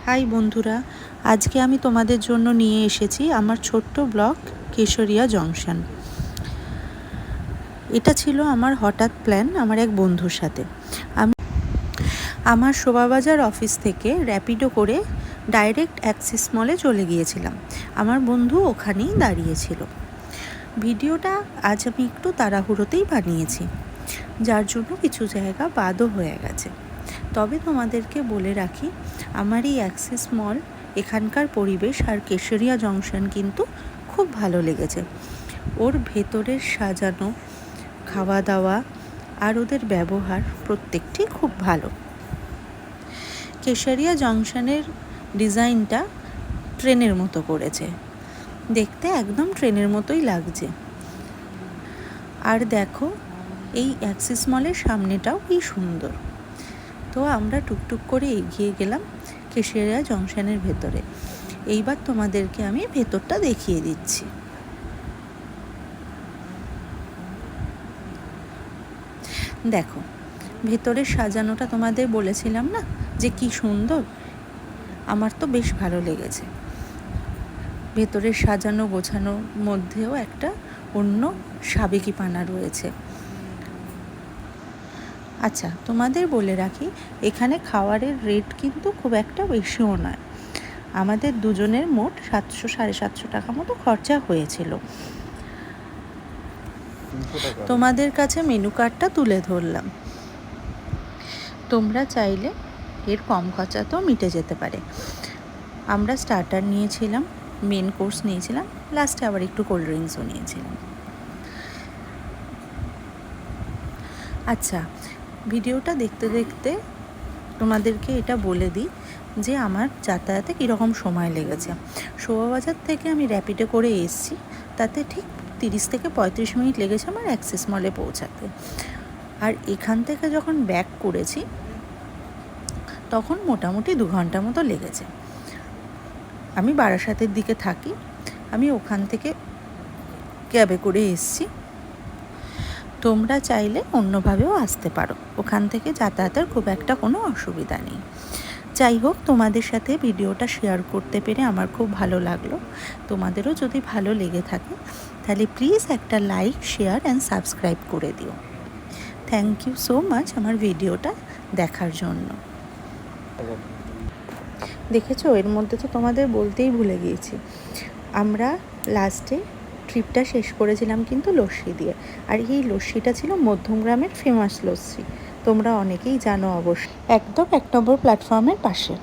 High বন্ধুরা, আজকে আমি তোমাদের জন্য নিয়ে এসেছি আমার ছোট্ট ব্লগ কেশরিয়া জংশন। এটা ছিল আমার হঠাৎ প্ল্যান আমার এক বন্ধুর সাথে। আমি আমার শোভাবাজার অফিস থেকে র্যাপিডো করে ডাইরেক্ট অ্যাক্সিস মলে চলে গিয়েছিলাম। আমার বন্ধু ওখানেই দাঁড়িয়েছিল। ভিডিওটা আজ আমি একটু তাড়াহুড়োতেই বানিয়েছি, যার জন্য কিছু জায়গা বাদও হয়ে গেছে। তবে তোমাদেরকে বলে রাখি, আমার এই অ্যাক্সিস মল, এখানকার পরিবেশ আর কেশরিয়া জংশন কিন্তু খুব ভালো লেগেছে। ওর ভেতরের সাজানো, খাওয়া দাওয়া আর ওদের ব্যবহার প্রত্যেকটি খুব ভালো। কেশরিয়া জংশনের ডিজাইনটা ট্রেনের মতো করেছে, দেখতে একদম ট্রেনের মতোই লাগছে। আর দেখো, এই অ্যাক্সিস মলের সামনেটাও কি সুন্দর। তো আমরা টুকটুক করে এগিয়ে গেলাম কেশরিয়া জংশনের ভেতরে। এইবার তোমাদেরকে আমি ভেতরটা দেখিয়ে দিচ্ছি। দেখো, ভেতরের সাজানোটা তোমাদের বলেছিলাম না যে কি সুন্দর। আমার তো বেশ ভালো লেগেছে। ভেতরের সাজানো গোছানোর মধ্যেও একটা অন্য সাবেকিপানা রয়েছে। আচ্ছা, তোমাদের বলে রাখি, এখানে খাওয়ারের রেট কিন্তু খুব একটা বেশিও নয়। আমাদের দুজনের মোট 700-750 টাকা মতো খরচা হয়েছিল। তোমাদের কাছে মেনু কার্ডটা তুলে ধরলাম, তোমরা চাইলে এর কম খরচাতেও মিটে যেতে পারে। আমরা স্টার্টার নিয়েছিলাম, মেন কোর্স নিয়েছিলাম, লাস্টে আবার একটু কোল্ড ড্রিঙ্কসও নিয়েছিলাম। আচ্ছা, ভিডিওটা দেখতে দেখতে তোমাদেরকে এটা বলে দিই যে আমার যাতায়াতে কীরকম সময় লেগেছে। শোভাবাজার থেকে আমি র্যাপিডো করে এসেছি, তাতে ঠিক 30 থেকে 35 মিনিট লেগেছে আমার অ্যাক্সিস মলে পৌঁছাতে। আর এখান থেকে যখন ব্যাক করেছি তখন মোটামুটি 2 ঘন্টা মতো লেগেছে। আমি বারাসাতের দিকে থাকি, আমি ওখান থেকে ক্যাবে করে এসেছি। তোমরা চাইলে অন্যভাবেও আসতে পারো, ওখান থেকে যাতায়াতের খুব একটা কোনো অসুবিধা নেই। যাই হোক, তোমাদের সাথে ভিডিওটা শেয়ার করতে পেরে আমার খুব ভালো লাগলো। তোমাদেরও যদি ভালো লেগে থাকে তাহলে প্লিজ একটা লাইক, শেয়ার অ্যান্ড সাবস্ক্রাইব করে দিও। থ্যাংক ইউ সো মাচ আমার ভিডিওটা দেখার জন্য। দেখেছো, এর মধ্যে তো তোমাদের বলতেই ভুলে গিয়েছি, আমরা লাস্টে ট্রিপটা শেষ করেছিলাম কিন্তু লস্যি দিয়ে। আর এই লস্যিটা ছিল মধ্যমগ্রামের ফেমাস লস্যি, তোমরা অনেকেই জানো অবশ্যই। একদম 1 নম্বর প্ল্যাটফর্মের পাশে।